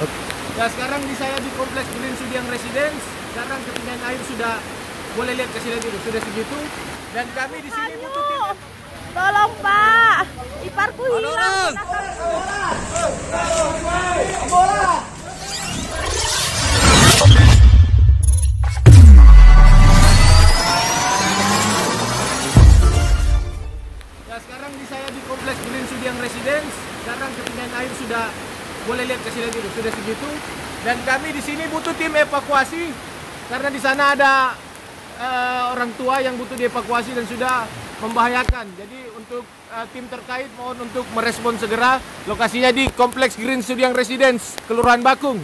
Ya, sekarang saya di kompleks Green Sudiang Residence. Sekarang ketinggian air sudah boleh lihat ke sini dulu, sudah segitu. Dan kami di sini butuh tim. Tolong Pak, iparku hilang. Bola. Ya, sekarang saya di kompleks Green Sudiang Residence. Sekarang ketinggian air sudah boleh lihat ke sini dulu, sudah segitu. Dan kami di sini butuh tim evakuasi karena di sana ada orang tua yang butuh dievakuasi dan sudah membahayakan. Jadi untuk tim terkait mohon untuk merespon segera. Lokasinya di kompleks Green Sudiang Residence, Kelurahan Bakung.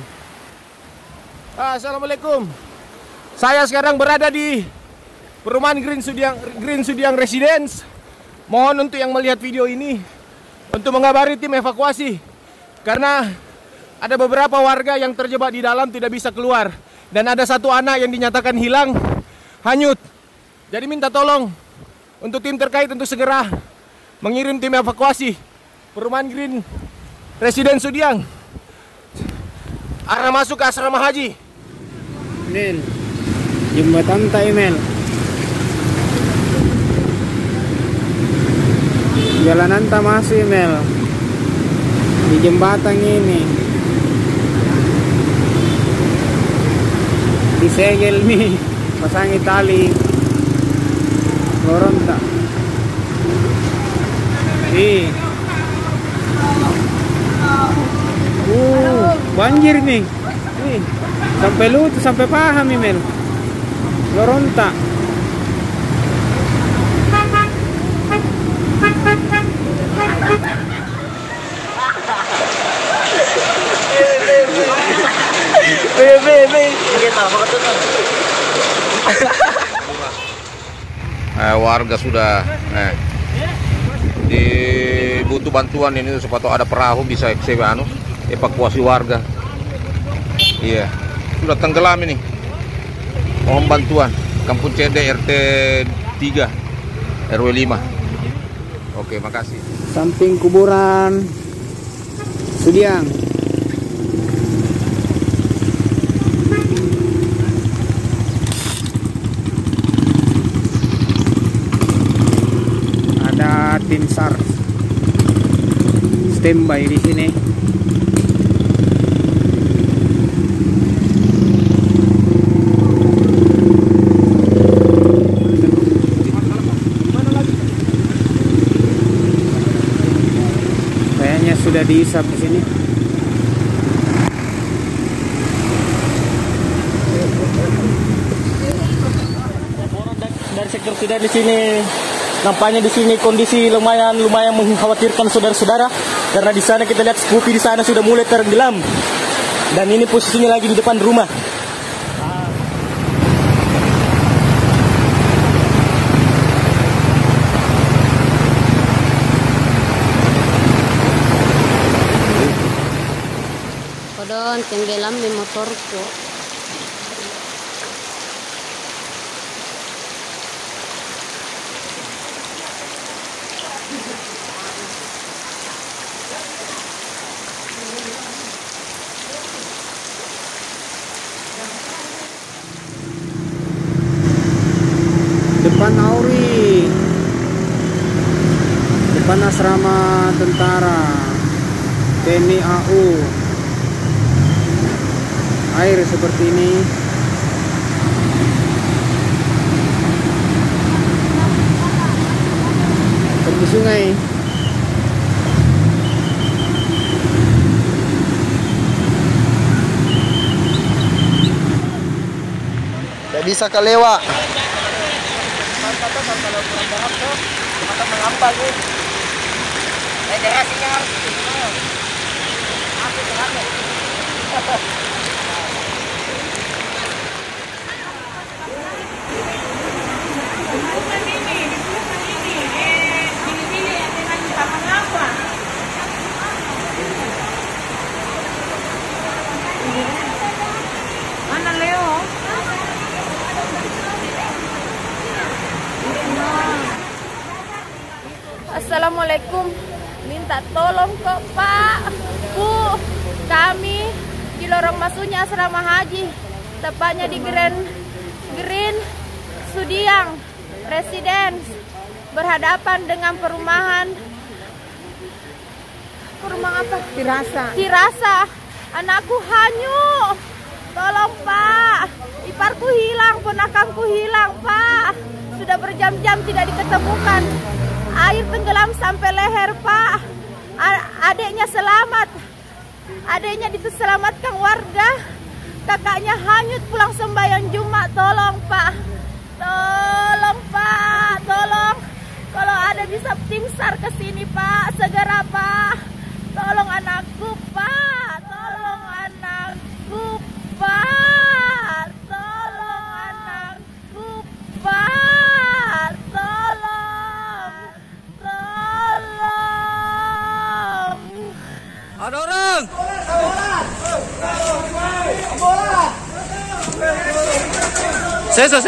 Assalamualaikum. Saya sekarang berada di perumahan Green Sudiang Residence. Mohon untuk yang melihat video ini untuk mengabari tim evakuasi karena ada beberapa warga yang terjebak di dalam tidak bisa keluar dan ada satu anak yang dinyatakan hilang, hanyut. Jadi minta tolong untuk tim terkait untuk segera mengirim tim evakuasi perumahan Green Residence Sudiang arah masuk ke asrama haji. Mel, jembatan tak Mel. Jalanan tak masih Mel. Di jembatan ini disegel nih, pasangi tali lorong tak banjir nih sampai lutut sampai paham nih Mel lorong tak warga sudah butuh bantuan ini supaya ada perahu bisa evakuasi warga. Iya, sudah tenggelam ini. Mohon bantuan. Kampung CD RT 3 RW 5. Oke, makasih. Samping kuburan Sudiang. Ada tim SAR standby di sini. Kayaknya sudah diisap di sini. Dari sektor sudah di sini. Nampaknya di sini kondisi lumayan mengkhawatirkan saudara-saudara karena di sana kita lihat Scoopy di sana sudah mulai tenggelam dan ini posisinya lagi di depan rumah. Kodon tenggelam di motorku. Depan Auri, depan asrama tentara TNI AU. Air seperti ini. Tepi sungai. Tidak bisa kelewat. Mana Leo? Assalamualaikum. Minta tolong kok Pak, Bu. Kami di lorong masuknya asrama haji, tepatnya di Green Sudiang Residence, berhadapan dengan perumahan apa? Tirasa. Anakku hanyut. Tolong Pak, iparku hilang, ponakanku hilang Pak. Sudah berjam-jam tidak diketemukan. Air tenggelam sampai leher Pak. Adiknya selamat. Adiknya diselamatkan warga. Kakaknya hanyut pulang sembahyang Jumat. Tolong Pak. Tolong Pak, tolong. Kalau ada bisa tim SAR ke sini Pak, segera Pak. Tolong anakku Pak. Tolong anakku Pak. Tolong anakku Pak. Tolong. Ada orang. Sensong.